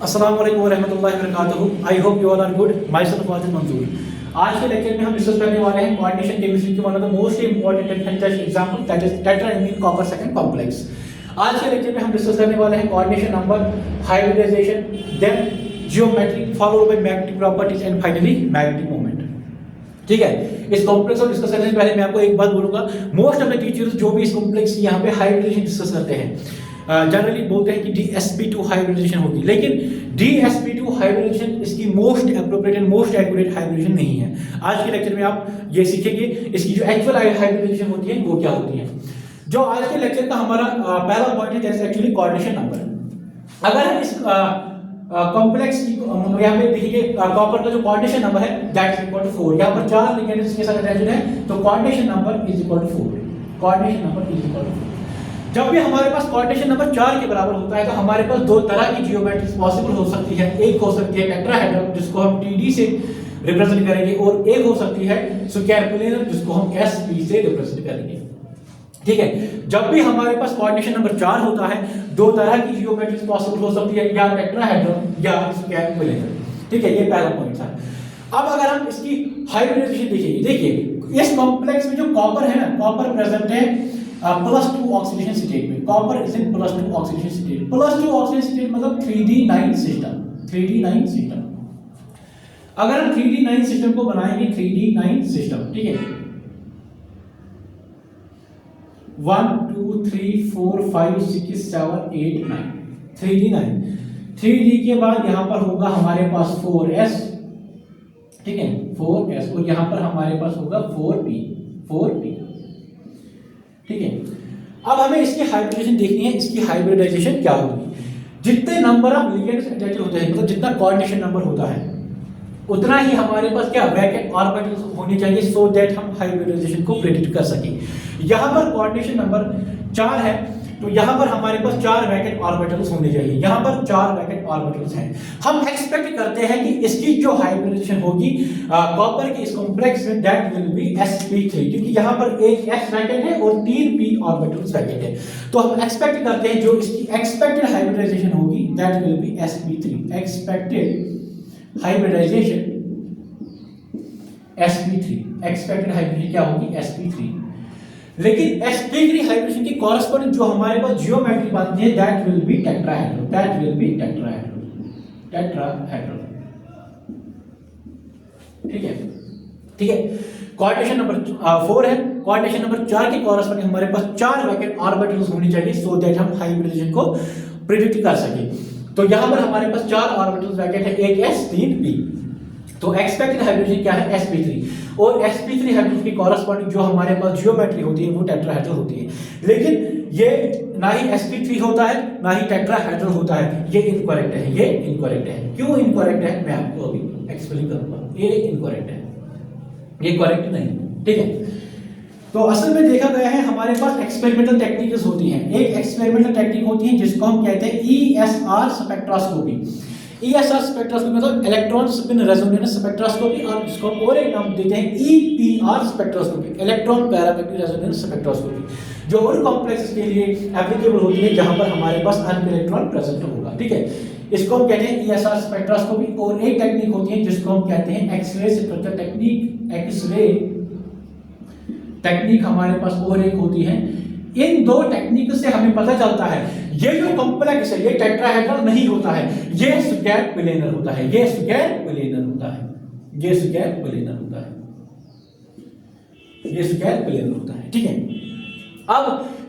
अस्सलाम वालेकुम रहमतुल्लाहि व बरकातहू। I hope you all are good. Myself Wajid Manzoor. आज के लेक्चर में हम डिस्कस करने वाले हैं कोऑर्डिनेशन केमिस्ट्री की one of the most important and fantastic example that is tetraammine copper second complex. आज के लेक्चर में हम डिस्कस करने वाले हैं coordination number, hybridisation, then geometry followed by magnetic properties and finally magnetic moment. ठीक है, इस कॉम्प्लेक्स को डिस्कस करने से पहले मैं आपको एक बात बोलूंगा। मोस्ट ऑफ द टीचर्स जो भी इस कॉम्प्लेक्स की यहाँ पे हाइब्रिडाइजेशन डिस्कस करते हैं जनरली बोलते हैं कि DsP2 हाइब्रिडाइजेशन होगी, लेकिन DsP2 हाइब्रिडाइजेशन इसकी most appropriate and most accurate hybridisation नहीं है। आज के लेक्चर में आप ये सीखेंगे इसकी जो एक्चुअल हाइब्रिडाइजेशन होती है वो क्या होती है। जो आज के लेक्चर का हमारा पहला पॉइंट है that is actually coordination number. अगर हम इस कॉम्प्लेक्स की यहाँ पे देखिए कॉपर का जो कोऑर्डिनेशन नंबर है दैट इज इक्वल टू 4। यहाँ पर 4 लिगेंड्स के साथ अटैच्ड है तो coordination number is equal to 4। Coordination number is equal to 4। जब भी हमारे पास कोऑर्डिनेशन नंबर 4 के बराबर होता है तो हमारे पास दो तरह की जियोमेट्री पॉसिबल हो सकती है। एक हो सकती है टेट्राहेड्रल जिसको हम TD से रिप्रेजेंट करेंगे, और एक हो सकती है स्क्वायर प्लेनर जिसको हम SP से रिप्रेजेंट करेंगे। ठीक है, जब भी हमारे पास कोऑर्डिनेशन नंबर 4 होता है दो तरह की जियोमेट्री पॉसिबल हो सकती है, या टेट्राहेड्रल या स्क्वायर प्लेनर। ठीक है, ये पहला पॉइंट था। अब अगर हम इसकी हाइब्रिडाइजेशन देखिए इस कॉम्प्लेक्स में जो कॉपर है ना, कॉपर प्रेजेंट है +2 ऑक्सीडेशन स्टेट में। Copper is in +2 oxidation state. +2 oxidation state मतलब 3D9 सिस्टम। 3D9 system. अगर हम 3D9 सिस्टम को बनाएंगे 3D9 सिस्टम, ठीक है, 1 2 3 4 5 6 7 8 9 3D9। 3D के बाद यहां पर होगा हमारे पास 4s, ठीक है, 4s, और यहां पर हमारे पास होगा 4p। ठीक है, अब हमें इसकी हाइब्रिडाइजेशन देखनी है। इसकी हाइब्रिडाइजेशन क्या होगी? जितने नंबर ऑफ लिगेंड्स अटैच होते हैं, मतलब जितना कोऑर्डिनेशन नंबर होता है उतना ही हमारे पास क्या वैकेंट ऑर्बिटल्स होने चाहिए सो दैट हम हाइब्रिडाइजेशन को प्रेडिक्ट कर सकें। यहां पर कोऑर्डिनेशन नंबर 4 है तो यहां पर हमारे पास 4 वैकेंट ऑर्बिटल्स होने चाहिए। यहां पर 4 वैकेंट ऑर्बिटल्स हैं। हम एक्सपेक्ट करते हैं कि इसकी जो हाइब्रिडाइजेशन होगी कॉपर के इस कॉम्प्लेक्स में दैट विल बी sp3, क्योंकि यहां पर एक s वैकेंट है और 3 p ऑर्बिटल्स वैकेंट है। तो हम एक्सपेक्ट करते हैं जो इसकी एक्सपेक्टेड हाइब्रिडाइजेशन होगी that will be sp3। Expected hybridisation sp3। Expected hybridisation क्या होगी? sp3। लेकिन sp3 हाइब्रिडेशन की कॉरेस्पॉन्डिंग जो हमारे पास जियोमेट्री बनती है that will B tetrahedral. That will B tetrahedral. ठीक है, ठीक है। कोऑर्डिनेशन नंबर 4 है। कोऑर्डिनेशन नंबर 4 के कॉरेस्पॉन्डिंग हमारे पास 4 वैकेंट ऑर्बिटल्स होनी चाहिए सो दैट हम हाइब्रिडेशन को प्रेडिक्ट कर सकें। तो यहां पर हमारे पास 4 ऑर्बिटल्स वैकेंट है, एक s 3 p। तो एक्सपेक्टेड हाइब्रिडेशन क्या है? sp3। और sp3 हाइब्रिडेशन की कॉरेस्पॉन्डिंग जो हमारे पास जियोमेट्री होती है वो टेट्राहेड्रल होती है। लेकिन ये ना ही sp3 होता है ना ही टेट्राहेड्रल होता है। ये इनकरेक्ट है। ये इनकरेक्ट है। क्यों इनकरेक्ट है मैं आपको अभी एक्सप्लेन करूंगा। ये इनकरेक्ट है, ये करेक्ट नहीं। ठीक है, तो असल में देखा गया है हमारे पास एक्सपेरिमेंटल टेक्निक्स होती हैं। एक एक्सपेरिमेंटल टेक्निक होती है जिसको हम कहते हैं ESR स्पेक्ट्रोस्कोपी। ESR स्पेक्ट्रोस्कोपी मतलब इलेक्ट्रॉन स्पिन रेजोनेंस स्पेक्ट्रोस्कोपी, और इसको और एक नाम देते हैं EPR spectroscopy, electron paramagnetic resonance spectroscopy, जो उन कॉम्प्लेक्सेस के लिए एप्लीकेबल होती है जहां पर हमारे पास अन इलेक्ट्रॉन प्रेजेंट होगा। ठीक है, इसको हम कहते हैं ESR स्पेक्ट्रोस्कोपी। और एक टेक्निक होती है जिसको हम कहते हैं X ray spectral technique. X ray technique हमारे पास और एक होती है। इन दो टेक्निक से हमें पता चलता है ये जो कॉम्प्लेक्स है ये टेट्राहेड्रल नहीं होता है, ये स्क्वायर प्लेनर होता है। ये स्क्वायर प्लेनर होता है। ये स्क्वायर प्लेनर होता है। ये स्क्वायर प्लेनर होता है। ठीक है, अब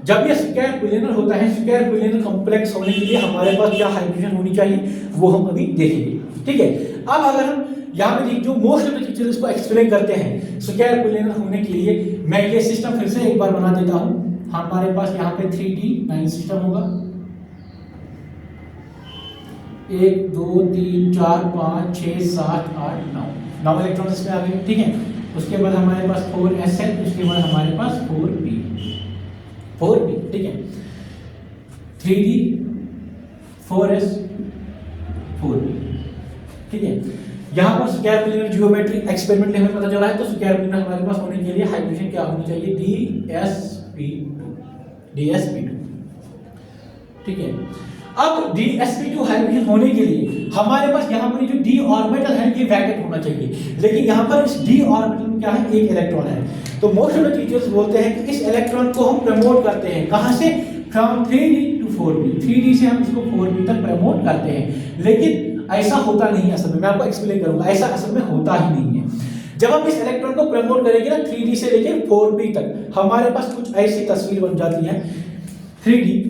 जब ये स्क्वायर प्लेनर होता है, स्क्वायर प्लेनर कॉम्प्लेक्स होने के लिए हमारे पास क्या हाइब्रिडेशन होनी चाहिए वो हम अभी देखेंगे। ठीक है, अब अगर हम यहाँ पे जो मोस्ट ऑफ द फीचर्स इसको एक्सप्लेन करते हैं स्क्वायर प्लेनर होने के लिए, मैं ये सिस्टम फिर से एक बार बना देता हूँ। हमारे पास यहाँ पे 3D9 सिस्टम होगा। 1 2 3 4 5 6 7 8 9 इलेक्ट्रॉन्स इसमें आ गए। ठीक है, उसके बाद हमारे पास 4s है, उसके बाद हमारे पास 4p। ठीक है, 3D 4s 4p। ठीक है, यहाँ पर स्क्वायर प्लेनर जियोमेट्री एक्सपेरिमेंट हमें पता चला है तो स्क्वायर प्लेनर हमारे पास होने के लिए हाइब्रिडेशन क्या होनी चाहिए? DsP2। ठीक है, अब dsp2 हाइब्रिड होने के लिए हमारे पास यहाँ पर जो d ऑर्बिटल है ये वैकेंट होना चाहिए, लेकिन यहाँ पर इस d ऑर्बिटल में क्या है, एक इलेक्ट्रॉन है। तो मोस्ट ऑफ द टीचर्स बोलते हैं कि इस इलेक्ट्रॉन को हम प्रमोट करते हैं, कहाँ से, from 3d to 4p, 3d से हम इसको 4p तक प्रमोट करते हैं, लेकिन ऐसा होता नहीं है असल में। मैं आपको एक्सप्लेन करूंगा, ऐसा असल में होता ही नहीं है। जब हम इस इलेक्ट्रॉन को प्रमोट करेंगे ना 3d से लेके 4p तक, हमारे पास कुछ ऐसी तस्वीर बन जाती है। 3d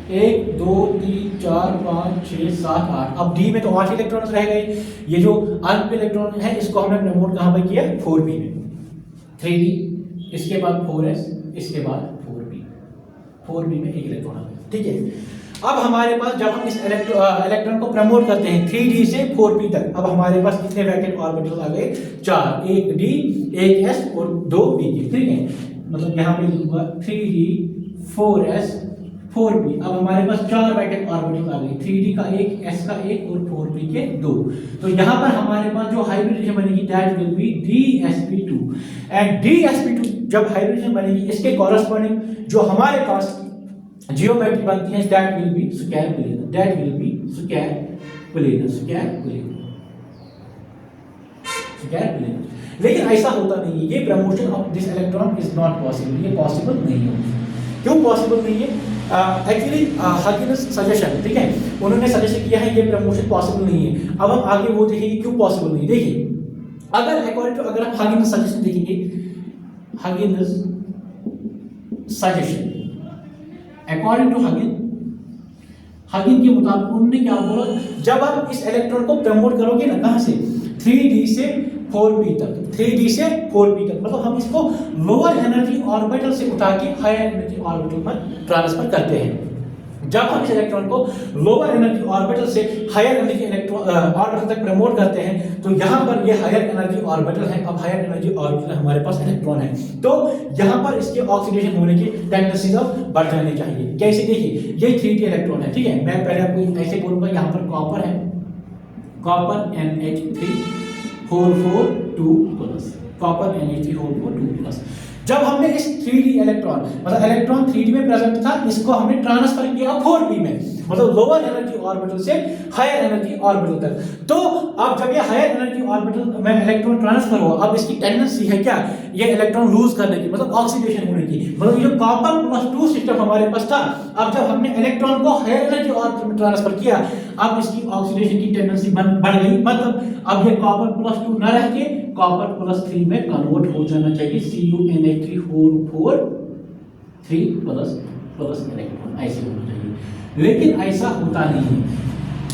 1 2 3 4 5 6 7 8, अब d में तो 8 इलेक्ट्रॉन रह गए। ये जो अल्प इलेक्ट्रॉन है इसको हमने प्रमोट कहां पर किया, 4p में। 3d, इसके बाद 4s, इसके बाद 4p में एक इलेक्ट्रॉन आ गया, ठीक है। अब हमारे पास जब हम इस इलेक्ट्रॉन को प्रमोट करते हैं 3d से 4p तक, अब हमारे पास कितने वैकेंट ऑर्बिटल आ गए, 4, एक d, एक s और 2 p के, ठीक है। मतलब यहाँ पे लिखूंगा 3d 4s 4p। अब हमारे पास 4 वैकेंट ऑर्बिटल आ गए, 3d का एक, s का एक और 4p के 2। तो यहाँ पर हमारे पास जो हाइब्रिडेशन बनेगी that will B dsp2, and dsp2 जब हाइब्रिडेशन बनेगी इसके कॉरस्पॉन्डिंग जो हमारे पास जियोमेट्री बनती है that will B square planar, that will B square planar, square planar, square planar. लेकिन ऐसा होता नहीं है, ये promotion of this electron is not possible, ये पॉसिबल नहीं है। क्यों पॉसिबल नहीं है? एक्चुअली हगिनस सजेशन, ठीक है, उन्होंने सजेस्ट किया है ये प्रमोशन पॉसिबल नहीं है। अब हम आगे वो देखेंगे क्यों पॉसिबल नहीं। देखिए अगर अकॉर्डिंग टू, अगर आप हगिनस सजेशन देखेंगे, हगिनस सजेशन अकॉर्डिंग टू हगिन के मुताबिक उन्होंने क्या बोला, जब आप इस इलेक्ट्रॉन को प्रमोट करोगे ना, कहां से, 3d से 4p तक, 3d से 4p तक, मतलब हम इसको लोअर एनर्जी ऑर्बिटल से उठा के हायर एनर्जी ऑर्बिटल में ट्रांसफर करते हैं। जब हम इस इलेक्ट्रॉन को लोअर एनर्जी ऑर्बिटल से हायर एनर्जी ऑर्बिटल तक प्रमोट करते हैं, तो यहाँ पर ये हायर एनर्जी ऑर्बिटल है। अब हायर एनर्जी ऑर्बिटल हमारे पास इलेक्ट्रॉन है, तो यहाँ पर इसके ऑक्सीडेशन होने की टेंडेंसी अब बढ़ जानी चाहिए। कैसे, देखिए ये 3d इलेक्ट्रॉन है, ठीक है। मैं पहले आपको ऐसे बोलूंगा, यहाँ पर कॉपर है, copper NH3 whole 4 2 plus, copper NH3 whole 4 2 plus. जब हमने इस 3d इलेक्ट्रॉन, मतलब इलेक्ट्रॉन 3d में प्रेजेंट था, इसको हमने ट्रांसफर किया 4p में, मतलब लोअर एनर्जी ऑर्बिटल से हायर एनर्जी ऑर्बिटल तक। तो अब जब ये हायर एनर्जी ऑर्बिटल में इलेक्ट्रॉन ट्रांसफर हुआ, अब इसकी टेंडेंसी है क्या, ये इलेक्ट्रॉन लूज करने की, मतलब ऑक्सीडेशन होने की। मतलब ये जो कॉपर प्लस 2 सिस्टम हमारे पास था, अब जब हमने इलेक्ट्रॉन को हायर एनर्जी ऑर्बिटल में ट्रांसफर किया, अब इसकी ऑक्सीडेशन की टेंडेंसी बढ़ गई। मतलब अब ये कॉपर प्लस 2 न रह के कॉपर प्लस 3 में कन्वर्ट हो जाना चाहिए, CuNH3 whole 4 3 plus plus electron, ऐसे होना चाहिए। लेकिन ऐसा होता नहीं है,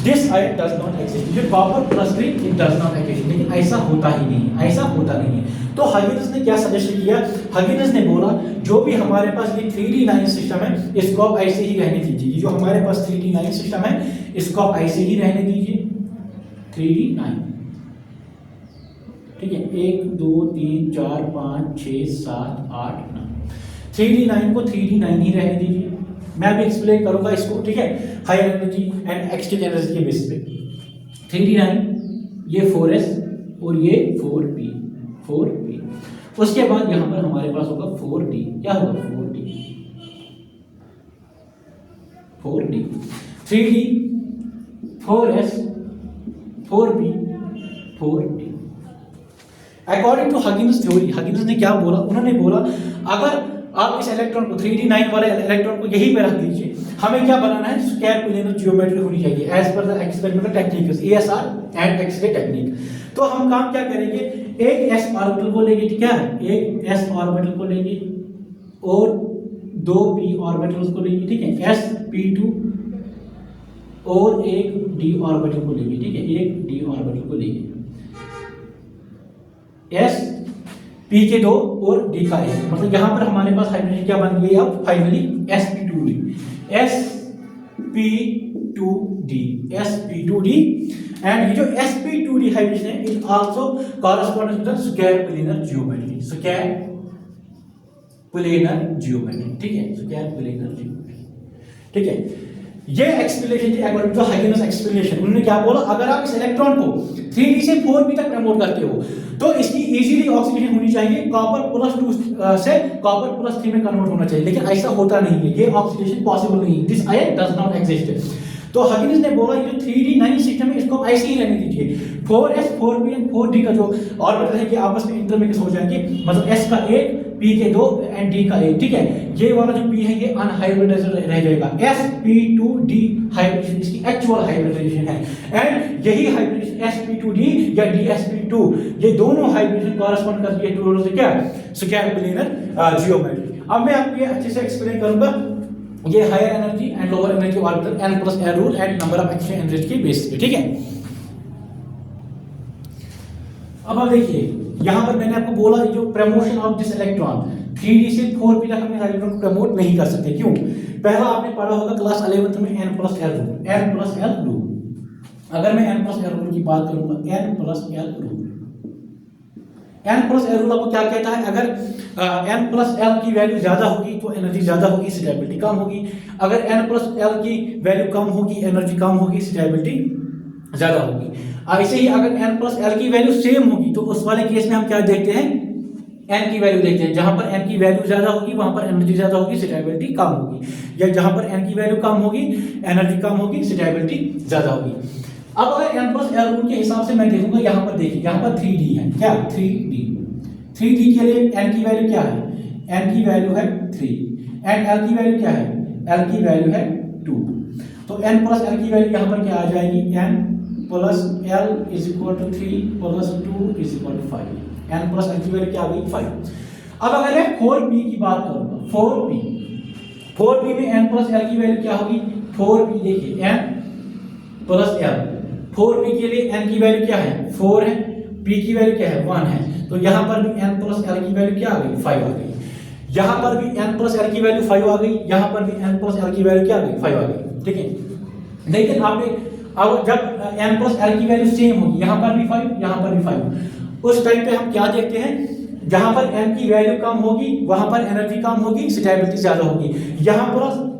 this it does not exist, जो copper plus 3 it does not exist, लेकिन ऐसा होता ही नहीं, ऐसा होता नहीं है। तो हगिनस ने क्या सजेस्ट किया, हगिनस ने बोला जो भी हमारे पास ये 3d9 सिस्टम है इसको आप ऐसे ही रहने दीजिए। जो हमारे पास 3d9 सिस्टम है इसको आप ऐसे ही रहने दीजिए, 3d9, ठीक है। 1 2 3 4 5 6 7 8 9, 3d9 को 3d9 ही रहने दीजिए। मैं अभी एक्सप्लेन करूंगा इसको, ठीक है, higher energy and exchange energy के बेसिस पे। 3d9, ये 4s और ये 4p, 4p। उसके बाद यहां पर हमारे पास होगा 4d, क्या होगा 4d, 4d, 3d 4s 4p 4d। According to Huygens theory, Huygens ने क्या बोला, उन्होंने बोला अगर आप इस इलेक्ट्रॉन को 3d9 वाले इलेक्ट्रॉन को यहीं पे रख दीजिए, हमें क्या बनाना है, स्क्वायर प्लेनर जियोमेट्री होनी चाहिए एज पर the experimental techniques ASR and X ray technique. तो हम काम क्या करेंगे, एक s ऑर्बिटल को लेंगे, ठीक है, एक s ऑर्बिटल को लेंगे और 2 p ऑर्बिटल्स को लेंगे, ठीक है, sp2 और एक d ऑर्बिटल को लेंगे, ठीक है, एक d ऑर्बिटल को लेंगे, s p के 2 और d का 1, मतलब यहां पर हमारे पास हाइड्रोजन क्या बन गई अब फाइनली sp2d, sp2d एंड ये जो sp2d हाइड्रोजन है it also corresponds to the square planar geometry, square planar geometry, ठीक है, स्क्वायर प्लेनर जियोमेट्री, ठीक है। ये एक्सप्लेनेशन थी अकॉर्डिंग टू हाइगेनस एक्सप्लेनेशन। उन्होंने क्या बोला, अगर आप इस इलेक्ट्रॉन को 3d से 4p तक प्रमोट करते हो तो इसकी इजीली ऑक्सीडेशन होनी चाहिए, कॉपर +2 से कॉपर +3 में कन्वर्ट होना चाहिए, लेकिन ऐसा होता नहीं है, ये ऑक्सीडेशन पॉसिबल नहीं है, this ion does not exist. तो हाइगेनस ने बोला ये जो 3d 9 सिस्टम है इसको ऐसे ही रहने दीजिए, 4s 4p एंड 4d का जो ऑर्बिटल है कि आपस में इंटरमिक्स हो जाएंगे, मतलब s का 1 p के 2 एंड d का 1, ठीक है। ये वाला जो p है ये अनहाइब्रिडाइज्ड रह जाएगा, sp2d हाइब्रिडेशन इसकी एक्चुअल हाइब्रिडेशन है, एंड यही हाइब्रिडेशन sp2d या dsp2 ये दोनों हाइब्रिडेशन कॉरेस्पॉन्ड करती है टू क्या स्क्वायर प्लेनर जियोमेट्री। अब मैं आपको ये अच्छे से एक्सप्लेन करूंगा ये higher energy and lower energy orbital n plus l rule and number of exchange energy के बेसिस पे, ठीक है। अब आप देखिए यहां पर मैंने आपको बोला जो promotion of this electron 3d से 4p तक हम इलेक्ट्रॉन को प्रमोट नहीं कर सकते, क्यों? पहला आपने पढ़ा होगा क्लास 11th में n प्लस l रूल। अगर मैं n प्लस l रूल की बात करूंगा, n प्लस l रूल आपको क्या कहता है, अगर n प्लस l की वैल्यू ज्यादा होगी तो एनर्जी ज्यादा होगी, स्टेबिलिटी कम होगी, अगर n प्लस l की वैल्यू कम होगी एनर्जी कम होगी, स्टेबिलिटी ज्यादा होगी। ऐसे ही अगर n प्लस l की वैल्यू सेम होगी तो उस वाले केस में हम क्या देखते हैं, n की वैल्यू देखते हैं, जहां पर n की वैल्यू ज्यादा होगी वहां पर एनर्जी ज्यादा होगी, स्टेबिलिटी कम होगी, या जहां पर n की वैल्यू कम होगी एनर्जी कम होगी, स्टेबिलिटी ज्यादा होगी। अब अगर n प्लस l रूल के हिसाब से मैं देखूंगा, यहां पर देखिए यहां पर 3d है, क्या 3d के लिए n की वैल्यू क्या है, n की वैल्यू है 3 एंड l की वैल्यू क्या है, l की वैल्यू है 2, तो n प्लस l की वैल्यू यहां पर क्या आ जाएगी, n plus l is equal to 3 plus 2 is equal to 5, n plus l की वैल्यू क्या आ गई 5। अब अगर मैं 4p की बात करूंगा, 4p में n प्लस l की वैल्यू क्या होगी, 4p देखिए n प्लस l, 4p के लिए n की वैल्यू क्या है 4 है, p की वैल्यू क्या है 1 है, तो यहां पर भी n प्लस l की वैल्यू क्या आ गई 5 आ गई, यहां पर भी n प्लस l की वैल्यू 5 आ गई, यहां पर भी n प्लस l की वैल्यू क्या आ गई 5 आ गई, ठीक है। लेकिन आपने अब जब n प्लस l की वैल्यू सेम होगी, यहां पर भी 5 यहां पर भी 5, उस टाइम पे हम क्या देखते हैं, जहां पर n की वैल्यू कम होगी वहां पर एनर्जी कम होगी, स्टेबिलिटी ज्यादा होगी। यहां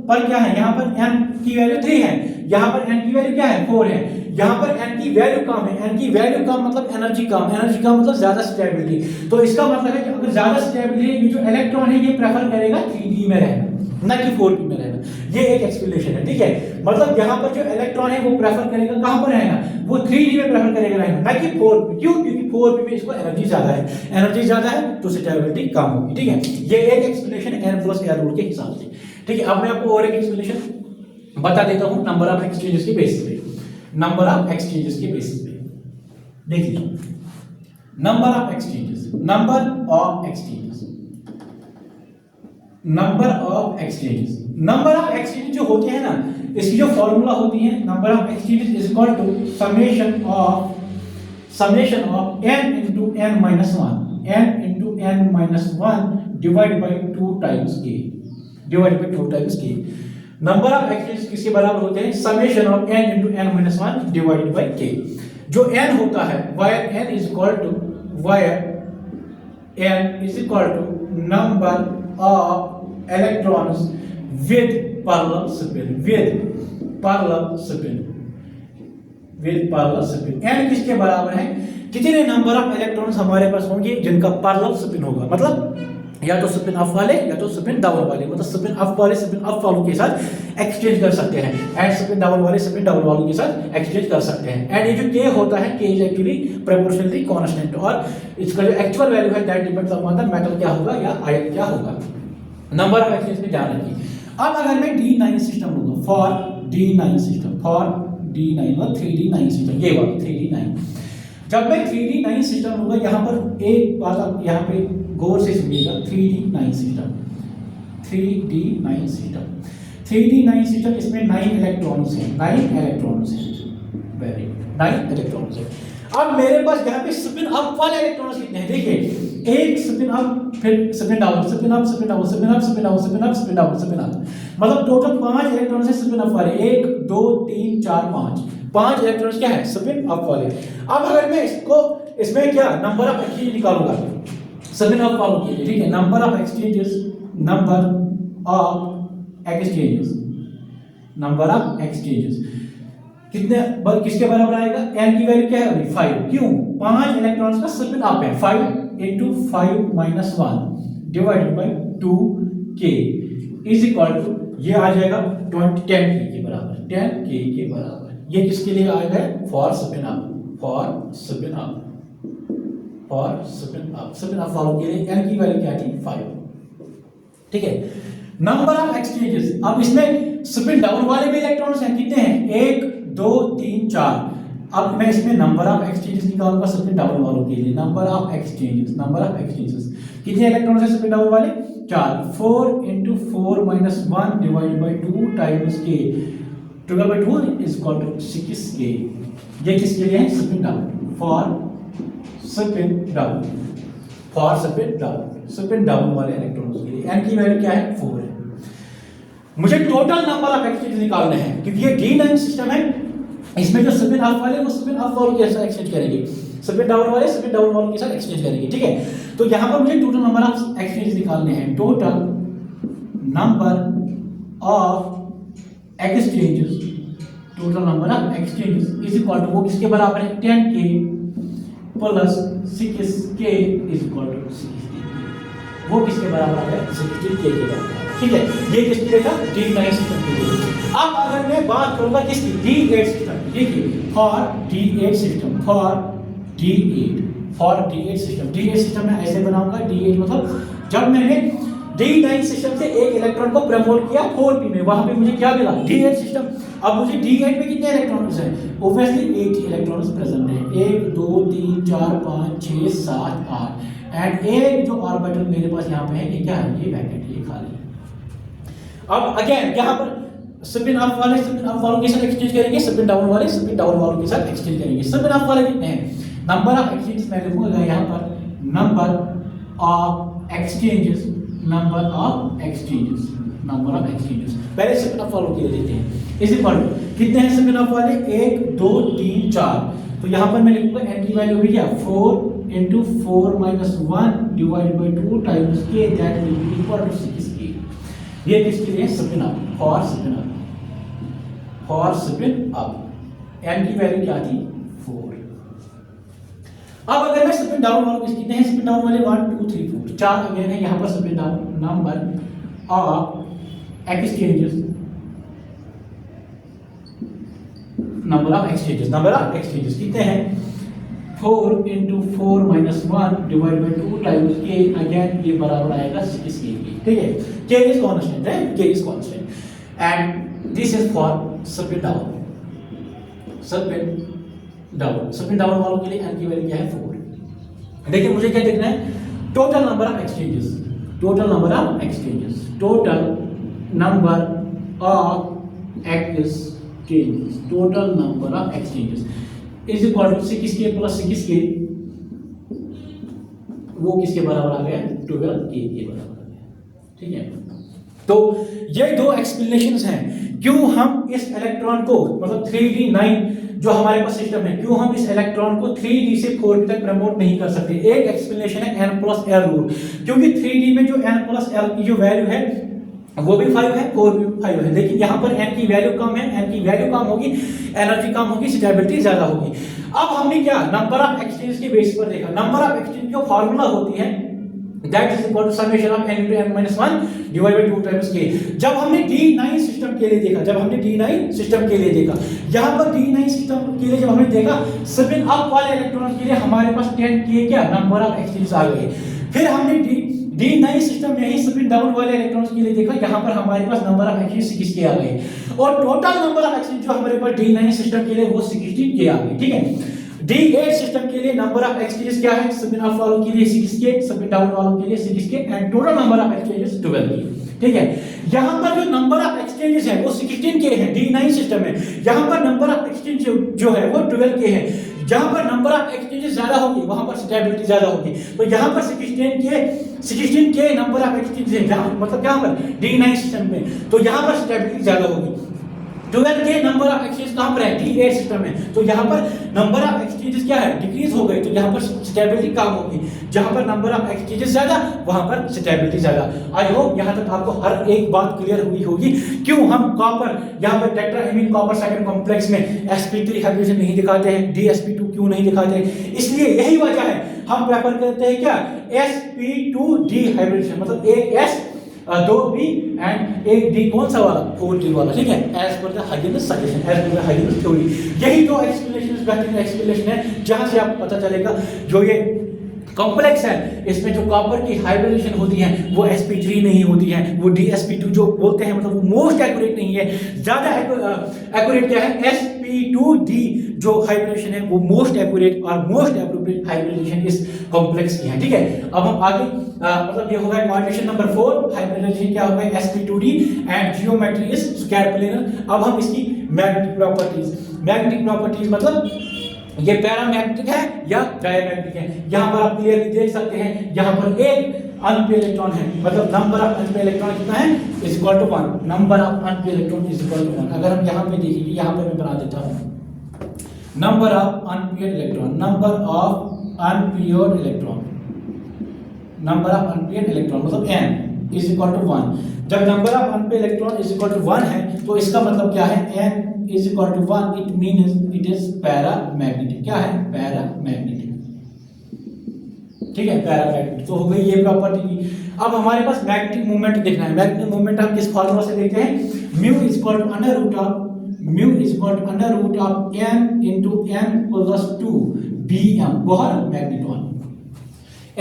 पर क्या है, यहां पर n की वैल्यू 3 है, यहां पर n की वैल्यू क्या है 4 है, यहां पर n की वैल्यू कम है, n की वैल्यू कम मतलब एनर्जी कम, एनर्जी कम मतलब ज्यादा स्टेबिलिटी, तो इसका मतलब है कि अगर ज्यादा स्टेबिलिटी है, ये जो इलेक्ट्रॉन है ये प्रेफर करेगा 3d में रहना ना कि 4p में रहना, ये एक एक्सप्लेनेशन है, ठीक है। मतलब यहां पर जो इलेक्ट्रॉन है वो प्रेफर करेगा कहां पर रहना, वो 3d में प्रेफर करेगा रहना ना कि 4p, क्यों? क्योंकि 4p में इसको एनर्जी ज्यादा है, एनर्जी ज्यादा है तो स्टेबिलिटी कम होगी, ठीक है। ये एक explanation n plus l rule के हिसाब से, ठीक है। अब मैं आपको और एक एक्सप्लेनेशन बता देता हूं नंबर ऑफ एक्सचेंजेस के बेसिस पे, नंबर ऑफ एक्सचेंजेस के बेसिस पे देखिए, number of exchanges, number of exchanges, number of exchanges, number of exchange जो होते हैं ना, इसकी जो फॉर्मूला होती है, number of exchanges is equal to summation of n into n minus 1, n into n minus 1 divided by 2 times k, divided by 2 times k। Number of exchange किसके बराबर होते हैं, summation of n into n minus 1 divided by k। जो n होता है where n is equal to number of electrons with parallel spin, n किसके बराबर है, कितने नंबर ऑफ इलेक्ट्रॉन्स हमारे पास होंगे जिनका पैरेलल स्पिन होगा, मतलब या तो स्पिन अप वाले या तो स्पिन डाउन वाले, मतलब स्पिन अप वाले स्पिन अप वालों के साथ एक्सचेंज कर सकते हैं, एंड स्पिन डाउन वाले स्पिन डाउन वालों के साथ एक्सचेंज कर सकते हैं। एंड ये जो k होता है, k is actually proportionally constant, और इसका जो एक्चुअल वैल्यू है that depends upon the metal क्या होगा या आयन क्या होगा। नंबर ऑफ एक्सचेंज में ध्यान रखिए। अब अगर मैं D9 सिस्टम लूंगा, फॉर D9 मतलब 3D9 सिस्टम, ये वाला 3D9, जब मैं 3D9 सिस्टम लूंगा, यहां पर एक बात आप यहां पे गौर से सुनिएगा, 3D9 सिस्टम, इसमें 9 इलेक्ट्रॉन्स हैं, 9 इलेक्ट्रॉन्स हैं। अब मेरे पास यहाँ पे स्पिन अप वाले इलेक्ट्रॉन्स कितने हैं, देखिए, एक स्पिन अप, फिर spin down, spin up, spin down, spin up, spin down, spin up, spin down, spin up, मतलब टोटल 5 इलेक्ट्रॉन्स हैं स्पिन अप वाले, 1 2 3 4 5 इलेक्ट्रॉन्स क्या है स्पिन अप वाले। अब अगर मैं इसमें क्या नंबर ऑफ एक्सचेंज निकालूंगा स्पिन अप वालों के लिए, ठीक है, number of exchanges number of exchanges किसके बराबर आएगा? n की वैल्यू क्या है अभी 5, क्यों? 5 इलेक्ट्रॉन्स का स्पिन अप है, 5 into 5 minus 1 divided by 2k is equal to, ये आ जाएगा 10k के बराबर, 10k के बराबर। ये किसके लिए आएगा? For spin up, for spin up, for spin up, spin up वालों के लिए n की वैल्यू क्या थी? 5। ठीक है, नंबर ऑफ एक्सचेंजेस, अब इसमें स्पिन डाउन वाले भी इलेक्ट्रॉन्स हैं, कितने हैं? 1 2 3 4। अब मैं इसमें नंबर ऑफ एक्सचेंजेस निकालूंगा स्पिन डाउन वालों के लिए, number of exchanges, number of exchanges कितने इलेक्ट्रॉन्स हैं स्पिन डाउन वाले? 4, 4 into 4 minus 1 divided by 2 times k, 12 by 2 is equal to 6k। ये किसके लिए है? Spin down, for spin down, for spin down, spin down वाले इलेक्ट्रॉन्स के लिए n की वैल्यू क्या है? 4 है। मुझे टोटल नंबर ऑफ एक्सचेंज निकालने हैं, क्योंकि ये D9 सिस्टम है, इसमें जो स्पिन अप वाले वो स्पिन अप वालों के साथ एक्सचेंज करेंगे, स्पिन डाउन वाले स्पिन डाउन वालों के साथ एक्सचेंज करेंगे। ठीक है, तो यहां पर मुझे टोटल नंबर ऑफ एक्सचेंज निकालने हैं, total number of exchanges, total number of exchanges is equal to, वो किसके बराबर है? 10k plus 6k is equal to 60, वो किसके बराबर आ गया? 60k के बराबर। ठीक है, ये किसके लिए था? D9 सिस्टम के लिए। अब अगर मैं बात करूंगा किसकी? D8 सिस्टम, देखिए for D8 system, for D8, for D8 system, D8 system में ऐसे बनाऊंगा, D8 मतलब जब मैंने D9 सिस्टम से एक इलेक्ट्रॉन को प्रमोट किया 4p में, वहां पे मुझे क्या मिला? D8 system. अब मुझे D8 में कितने इलेक्ट्रॉन्स हैं? ऑब्वियसली 8 इलेक्ट्रॉन्स प्रेजेंट हैं, 1 2 3 4 5 6 7 8, एंड एक जो ऑर्बिटल मेरे पास यहाँ पे है, ये क्या है? ये वैकेंट, ये खाली है। अब अगेन यहाँ पर स्पिन अप वाले स्पिन अप वालों के साथ एक्सचेंज करेंगे, स्पिन डाउन वाले स्पिन डाउन वालों के साथ एक्सचेंज करेंगे। स्पिन अप वाले कितने हैं? नंबर ऑफ एक्सचेंजेस मैं लिखूंगा यहाँ पर, number of exchanges, number of exchanges, number of exchanges. पहले स्पिन अप वालों के लिए देते हैं, इसी पर कितने हैं स्पिन अप वाले? 1 2 3 4। तो यहाँ पर मैं लिखूंगा n की वैल्यू भी क्या? 4 into 4 minus 1 divided by 2 times k, that will be equal to 6k। ये किसके लिए? Spin up, for spin up, for spin up. n की वैल्यू क्या थी? 4। अब अगर मैं स्पिन डाउन वालों के कितने हैं स्पिन डाउन वाले? 1 2 3 4, 4 अगेन है यहाँ पर spin down, number of exchanges, number of exchanges, number of exchanges कितने हैं? 4 into 4 minus 1 divided by 2 times k, again ये बराबर आएगा 6k के। ठीक है, k is constant है, k is constant, and this is for spin down, spin down, spin down वालों के लिए n की वैल्यू क्या है? 4। देखिए मुझे क्या देखना है? Total number of exchanges, total number of exchanges, total number of exchanges, total number of exchanges is equal to 6k plus 6k, वो किसके बराबर आ गया? 12k के बराबर आ गया। ठीक है, तो ये दो एक्सप्लेनेशंस हैं क्यों हम इस इलेक्ट्रॉन को, मतलब 3d9 जो हमारे पास सिस्टम है, क्यों हम इस इलेक्ट्रॉन को 3d से 4d तक प्रमोट नहीं कर सकते। एक एक्सप्लेनेशन है n+l रूल, क्योंकि 3d में जो n+l की जो वैल्यू है वो भी 5 है, 4 भी 5 है, लेकिन यहाँ पर n की वैल्यू कम है, n की वैल्यू कम होगी, एनर्जी कम होगी, स्टेबिलिटी ज्यादा होगी। अब हमने क्या नंबर ऑफ एक्सचेंज के बेस पर देखा, नंबर ऑफ एक्सचेंज जो फार्मूला होती है that is equal to summation of n into n-1 divided by 2 times k। जब हमने D9 सिस्टम के लिए देखा, जब हमने D9 सिस्टम के लिए देखा, यहाँ पर D9 सिस्टम के लिए जब हमने देखा, स्पिन अप वाले इलेक्ट्रॉन के लिए हमारे पास 10k क्या नंबर ऑफ एक्सचेंज आ गए। फिर हमने D9 सिस्टम में ही स्पिन डाउन वाले इलेक्ट्रॉन्स के लिए देखा, यहाँ पर हमारे पास नंबर ऑफ एक्सचेंज 6k आ गए, और टोटल नंबर ऑफ एक्सचेंज जो हमारे पास D9 सिस्टम के लिए वो 16k आ गए। ठीक है, D8 सिस्टम के लिए नंबर ऑफ एक्सचेंजेस क्या है? स्पिन अप वालों के लिए 6k, स्पिन डाउन वालों के लिए 6k, and total number of exchanges 12k। ठीक है, यहाँ पर जो नंबर ऑफ एक्सचेंजेस है वो 16k है D9 सिस्टम में, यहाँ पर नंबर ऑफ एक्सचेंज जो है वो 12k है। जहां पर नंबर ऑफ एक्सचेंजेस ज्यादा होगी वहां पर स्टेबिलिटी ज्यादा होगी, तो यहां पर 16k नंबर ऑफ एक्सचेंजेस है, जहां मतलब क्या पर D9 सिस्टम में, तो यहां पर स्टेबिलिटी ज्यादा होगी। 12 के नंबर ऑफ एक्सचेंज कहां पर है, D8 सिस्टम में, तो यहां पर नंबर ऑफ एक्सचेंजेस क्या है, डिक्रीज हो गए, तो यहां पर स्टेबिलिटी कम होगी। जहां पर नंबर ऑफ एक्सचेंजेस ज्यादा, वहां पर स्टेबिलिटी ज्यादा। आई होप यहां तक आपको हर एक बात क्लियर हुई होगी क्यों हम कॉपर यहां पर टेट्राएमीन कॉपर सेकंड कॉम्प्लेक्स में sp3 हाइब्रिडेशन नहीं दिखाते हैं, dsp2 क्यों नहीं दिखाते हैं, इसलिए यही वजह है हम प्रेफर करते हैं क्या, sp2d हाइब्रिडेशन, मतलब एक s 2b एंड एक d, कौन सा वाला, 4d वाला, ठीक है, एज पर द हाइजेनस सजेशन, एज पर द हाइजेनस थ्योरी। यही तो एक्सप्लेनेशन, बेहतरीन एक्सप्लेनेशन है जहां से आपको पता चलेगा जो ये कॉम्प्लेक्स है इसमें जो कॉपर की हाइब्रिडेशन होती है वो sp3 नहीं होती है, वो dsp2 जो बोलते हैं, मतलब वो मोस्ट एक्यूरेट नहीं है, ज्यादा एक्यूरेट क्या है, sp2d जो हाइब्रिडेशन है वो मोस्ट एक्यूरेट और मोस्ट एप्रोप्रिएट हाइब्रिडेशन इस कॉम्प्लेक्स की है, ठीक है। अब हम आगे मतलब ये होगा कोऑर्डिनेशन नंबर 4, हाइब्रिडेशन क्या होगा, sp2d and geometry is square planar. अब हम इसकी मैग्नेटिक प्रॉपर्टीज मतलब ये पैरामैग्नेटिक है या डायमैग्नेटिक है, यहां पर आप क्लियरली देख सकते हैं, यहां पर एक अनपेयर इलेक्ट्रॉन है, मतलब नंबर ऑफ अनपेयर इलेक्ट्रॉन कितना है, is equal to 1, number of unpaired electron is equal to 1। अगर हम यहां पे देखेंगे, यहां पर मैं बना देता हूं number of unpaired electron, number of unpaired electron, number of unpaired electron मतलब n इज इक्वल टू 1। जब number of unpaired electron is equal to 1 है तो इसका मतलब क्या है, n is equal to 1, it means it is paramagnetic. क्या है, पैरामैग्नेटिक, ठीक है, पैरामैग्नेटिक। तो हो गई ये प्रॉपर्टी की। अब हमारे पास मैग्नेटिक मोमेंट देखना है। मैग्नेटिक मोमेंट हम किस फार्मूला से देखते हैं, mu is equal to under root of n into n plus 2 bm Bohr magnetron.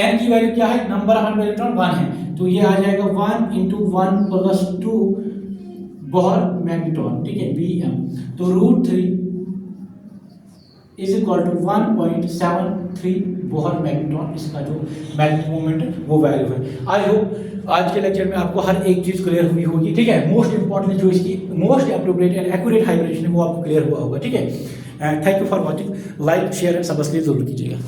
n की वैल्यू क्या है, नंबर ऑफ इलेक्ट्रॉन 1 है, तो ये आ जाएगा 1 इनटू 1 प्लस 2 बोहर मैग्नेट्रॉन, ठीक है, bm। तो √3 इज इक्वल टू 1.73 बोहर मैग्नेट्रॉन, इसका जो मैग्नेटिक मोमेंट है वो वैल्यू है। आई होप आज के लेक्चर में आपको हर एक चीज क्लियर हुई होगी, ठीक है। मोस्ट इंपॉर्टेंट जो इसकी most appropriate and accurate hybridisation है वो आपको क्लियर हुआ होगा, ठीक है। Thank you for watching, like share and subscribe जरूर कीजिएगा।